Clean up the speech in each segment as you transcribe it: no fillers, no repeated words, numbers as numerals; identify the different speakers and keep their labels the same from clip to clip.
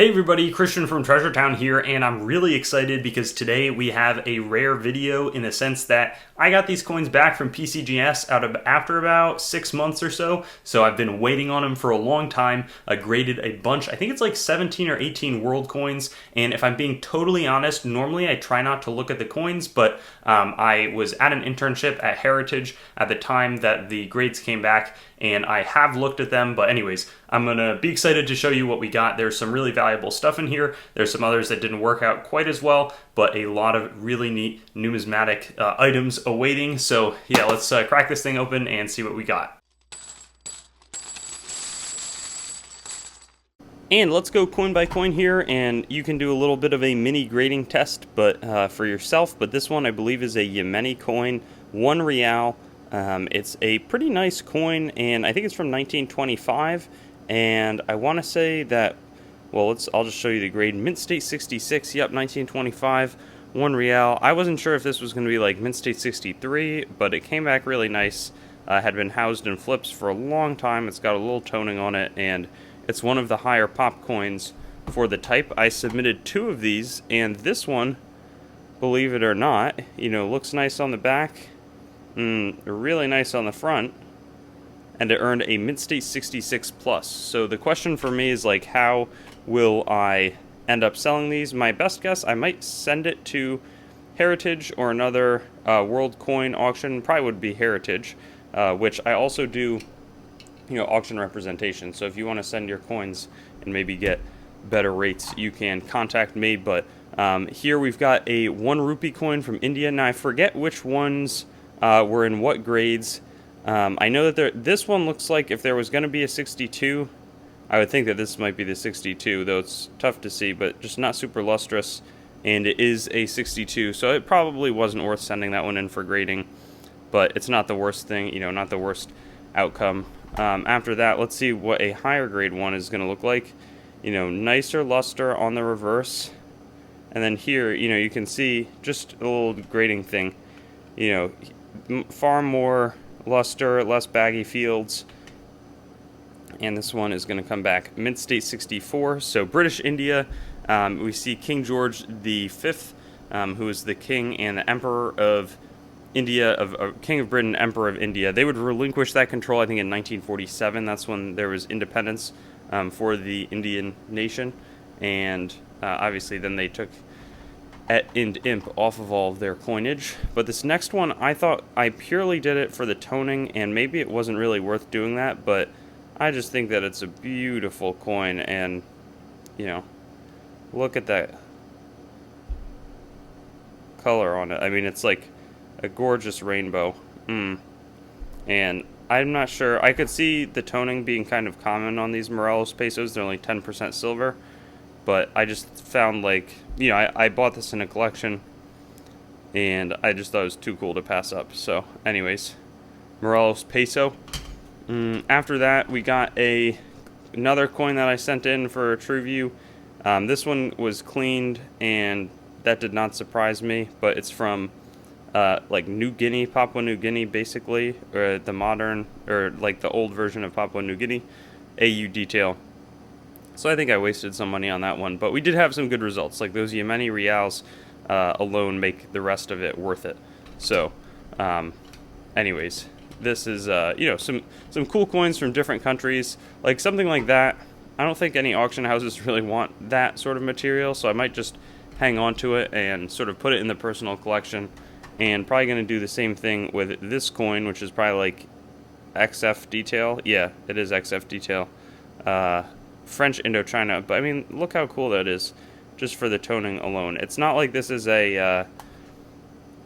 Speaker 1: Hey everybody, Christian from Treasure Town here, and I'm really excited because today we have a rare video in the sense that I got these coins back from PCGS after about 6 months or so I've been waiting on them for a long time. I graded a bunch, I think it's like 17 or 18 world coins, and if I'm being totally honest, normally I try not to look at the coins, but I was at an internship at Heritage at the time that the grades came back, and I have looked at them, but anyways, I'm gonna be excited to show you what we got. There's some really valuable stuff in here. There's some others that didn't work out quite as well, but a lot of really neat numismatic items awaiting. So yeah, let's crack this thing open and see what we got. And let's go coin by coin here, and you can do a little bit of a mini grading test but for yourself. But this one I believe is a Yemeni coin, 1 real. It's a pretty nice coin, and I think it's from 1925, and I want to say that, well, I'll just show you the grade. Mint State 66, yep, 1925, 1 real. I wasn't sure if this was going to be like Mint State 63, but it came back really nice. Had been housed in flips for a long time. It's got a little toning on it, and it's one of the higher pop coins for the type. I submitted 2 of these, and this one, believe it or not, looks nice on the back. Really nice on the front, and it earned a Mint State 66 plus. So the question for me is, like, how will I end up selling these? My best guess, I might send it to Heritage or another world coin auction. Probably would be Heritage, which I also do auction representation. So if you want to send your coins and maybe get better rates, you can contact me. But here we've got a 1 rupee coin from India. Now I forget which ones were in what grades. I know that this one looks like if there was going to be a 62, I would think that this might be the 62, though it's tough to see, but just not super lustrous, and it is a 62, so it probably wasn't worth sending that one in for grading, but it's not the worst thing, not the worst outcome. After that, let's see what a higher grade one is going to look like. Nicer luster on the reverse, and then here, you can see just a little grading thing. Far more luster, less baggy fields, and this one is going to come back Mint State 64. So British India, we see King George V, who is the king and the emperor of India, King of Britain, emperor of India. They would relinquish that control, I think, in 1947. That's when there was independence for the Indian nation, and obviously then they took imp off of all of their coinage. But this next one, I thought I purely did it for the toning, and maybe it wasn't really worth doing that, but I just think that it's a beautiful coin, and look at that color on it. I mean, it's like a gorgeous rainbow. And I'm not sure, I could see the toning being kind of common on these Morelos pesos. They're only 10% silver. But I just found, like, I bought this in a collection, and I just thought it was too cool to pass up. So, anyways, Morelos peso. After that, we got another coin that I sent in for TrueView. This one was cleaned, and that did not surprise me, but it's from, like, New Guinea, Papua New Guinea, basically, or the modern, or, like, the old version of Papua New Guinea, AU detail. So I think I wasted some money on that one, but we did have some good results. Like those Yemeni reals alone make the rest of it worth it. So, anyways, this is some cool coins from different countries. Like something like that, I don't think any auction houses really want that sort of material, so I might just hang on to it and sort of put it in the personal collection. And probably going to do the same thing with this coin, which is probably like XF detail. Yeah, it is XF detail. French Indochina, but I mean, look how cool that is, just for the toning alone. It's not like this is a,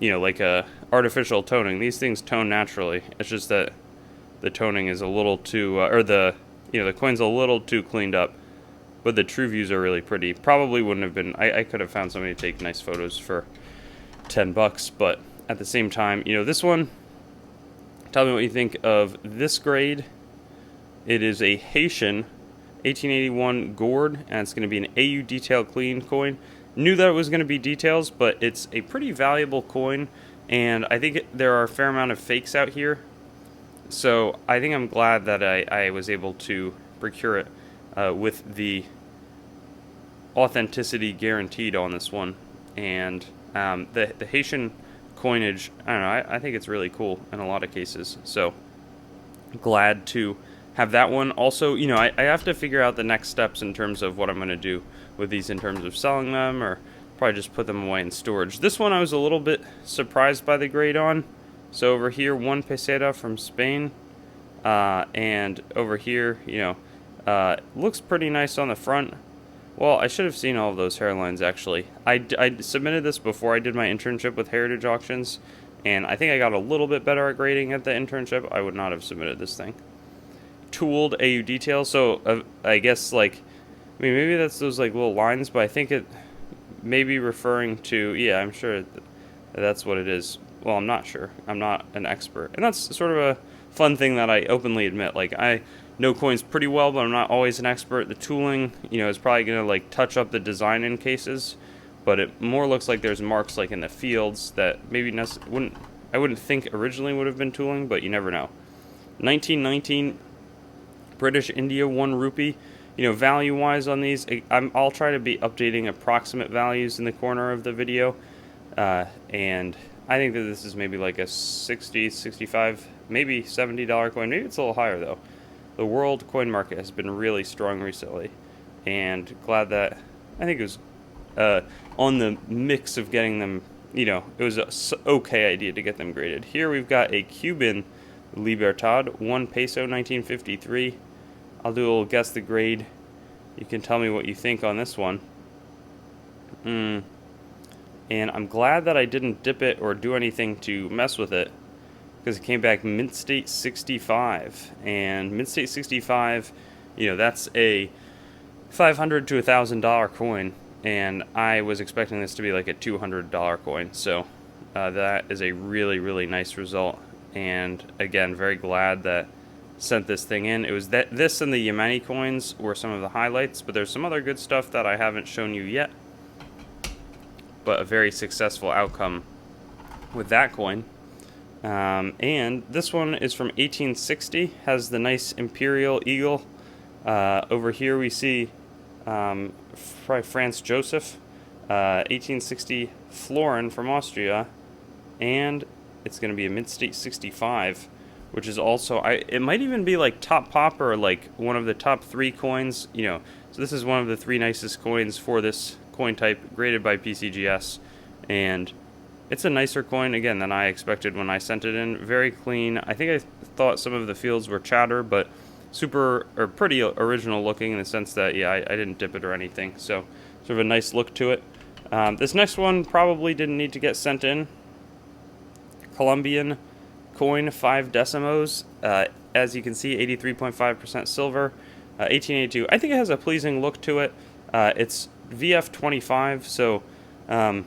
Speaker 1: like a artificial toning. These things tone naturally. It's just that the toning is a little too, or the coin's a little too cleaned up. But the true views are really pretty. Probably wouldn't have been. I could have found somebody to take nice photos for $10, but at the same time, this one. Tell me what you think of this grade. It is a Haitian 1881 gourd, and it's going to be an AU detail clean coin. Knew that it was going to be details, but it's a pretty valuable coin, and I think there are a fair amount of fakes out here. So I think I'm glad that I was able to procure it with the authenticity guaranteed on this one. And the Haitian coinage, I don't know, I think it's really cool in a lot of cases. So glad to have that one. Also, you know, I have to figure out the next steps in terms of what I'm going to do with these in terms of selling them, or probably just put them away in storage. This one I was a little bit surprised by the grade on. So over here, 1 peseta from Spain, and over here, you know, looks pretty nice on the front. Well, I should have seen all of those hairlines, actually. I submitted this before I did my internship with Heritage Auctions, and I think I got a little bit better at grading at the internship. I would not have submitted this thing. Tooled AU detail, so I guess, like, I mean, maybe that's those, like, little lines, but I think it may be referring to, yeah, I'm sure that's what it is. Well, I'm not sure. I'm not an expert. And that's sort of a fun thing that I openly admit. Like, I know coins pretty well, but I'm not always an expert. The tooling, you know, is probably going to, like, touch up the design in cases, but it more looks like there's marks, like, in the fields that maybe I wouldn't think originally would have been tooling, but you never know. 1919 British India 1 rupee. You know, value-wise on these, I'll try to be updating approximate values in the corner of the video, and I think that this is maybe like a $60, $65, maybe $70 coin. Maybe it's a little higher, though. The world coin market has been really strong recently, and glad that I think it was on the mix of getting them, you know, it was an okay idea to get them graded. Here we've got a Cuban Libertad, 1 peso, 1953. I'll do a little guess the grade. You can tell me what you think on this one. And I'm glad that I didn't dip it or do anything to mess with it, because it came back mint state 65. And mint state 65, you know, that's a $500 to $1,000 coin, and I was expecting this to be like a $200 coin. So that is a really, really nice result. And again, very glad that sent this thing in. It was this and the Yemeni coins were some of the highlights, but there's some other good stuff that I haven't shown you yet. But a very successful outcome with that coin. And this one is from 1860, has the nice imperial eagle. Over here we see Franz Joseph, 1860 florin from Austria, and it's going to be a mint state 65, which is also, it might even be like top pop or like one of the top 3 coins, you know. So this is one of the 3 nicest coins for this coin type, graded by PCGS, and it's a nicer coin again than I expected when I sent it in. Very clean. I think I thought some of the fields were chatter, but pretty original looking in the sense that, yeah, I didn't dip it or anything. So sort of a nice look to it. This next one probably didn't need to get sent in. Colombian coin, 5 decimos. As you can see, 83.5% silver. 1882. I think it has a pleasing look to it. It's VF25, so I don't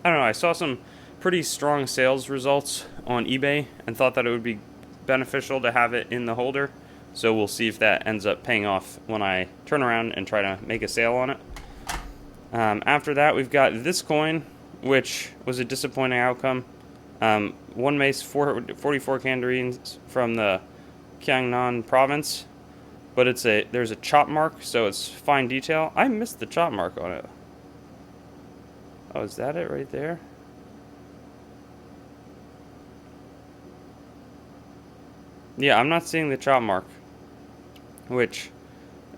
Speaker 1: know. I saw some pretty strong sales results on eBay and thought that it would be beneficial to have it in the holder. So we'll see if that ends up paying off when I turn around and try to make a sale on it. After that, we've got this coin, which was a disappointing outcome. 1 mace, 44 candarines from the Gyeongnan province, but there's a chop mark, so it's fine detail. I missed the chop mark on it. Oh, is that it right there? Yeah, I'm not seeing the chop mark, which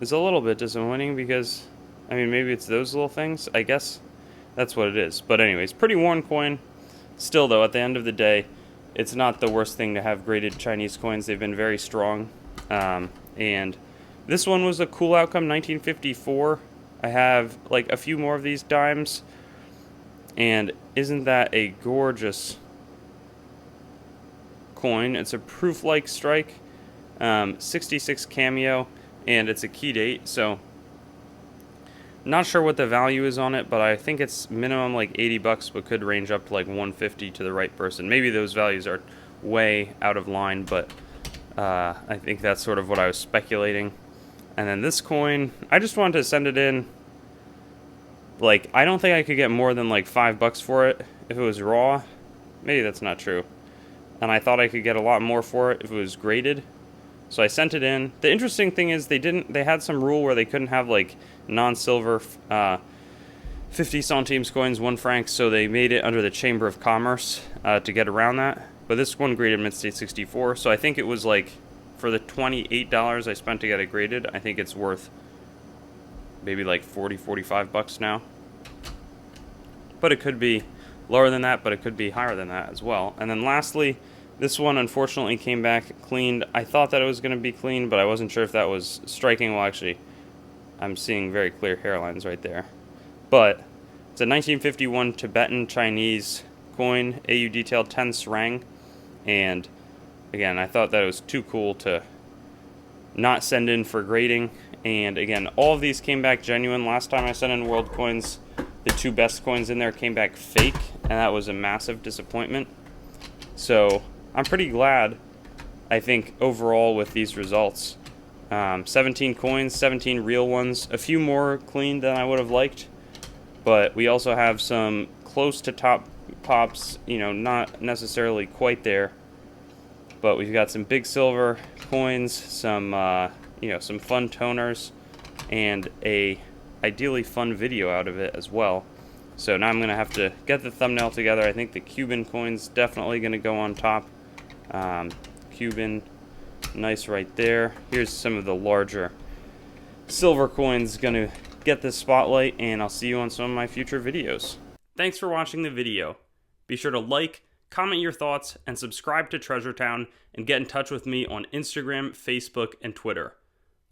Speaker 1: is a little bit disappointing because, I mean, maybe it's those little things. I guess that's what it is. But anyways, pretty worn coin. Still, though, at the end of the day, it's not the worst thing to have graded Chinese coins. They've been very strong. And this one was a cool outcome, 1954. I have like a few more of these dimes. And isn't that a gorgeous coin? It's a proof-like strike, 66 cameo, and it's a key date. So not sure what the value is on it, but I think it's minimum like $80, but could range up to like 150 to the right person. Maybe those values are way out of line, but I think that's sort of what I was speculating. And then this coin, I just wanted to send it in. Like, I don't think I could get more than like $5 for it if it was raw. Maybe that's not true. And I thought I could get a lot more for it if it was graded. So I sent it in. The interesting thing is they had some rule where they couldn't have like non-silver 50 centimes coins, 1 franc, so they made it under the Chamber of Commerce to get around that. But this one graded Mid-State 64, so I think it was like, for the $28 I spent to get it graded, I think it's worth maybe like 40, 45 bucks now. But it could be lower than that, but it could be higher than that as well. And then lastly, this one unfortunately came back cleaned. I thought that it was going to be clean, but I wasn't sure if that was striking. Well, actually, I'm seeing very clear hairlines right there. But it's a 1951 Tibetan Chinese coin, AU detail 10 serang. And again, I thought that it was too cool to not send in for grading. And again, all of these came back genuine. Last time I sent in world coins, the 2 best coins in there came back fake, and that was a massive disappointment. So I'm pretty glad, I think, overall with these results. 17 coins, 17 real ones, a few more clean than I would have liked, but we also have some close to top pops, you know, not necessarily quite there, but we've got some big silver coins, some you know, some fun toners, and a ideally fun video out of it as well. So now I'm gonna have to get the thumbnail together. I think the Cuban coin's definitely gonna go on top. Cuban, nice right there. Here's some of the larger silver coins gonna get this spotlight, and I'll see you on some of my future videos. Thanks for watching the video. Be sure to like, comment your thoughts, and subscribe to Treasure Town, and get in touch with me on Instagram, Facebook, and Twitter.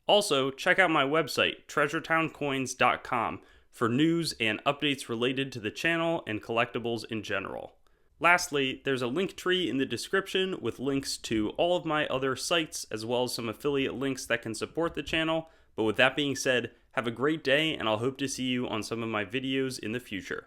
Speaker 1: Also, check out my website, treasuretowncoins.com, for news and updates related to the channel and collectibles in general. Lastly, there's a link tree in the description with links to all of my other sites, as well as some affiliate links that can support the channel. But with that being said, have a great day, and I'll hope to see you on some of my videos in the future.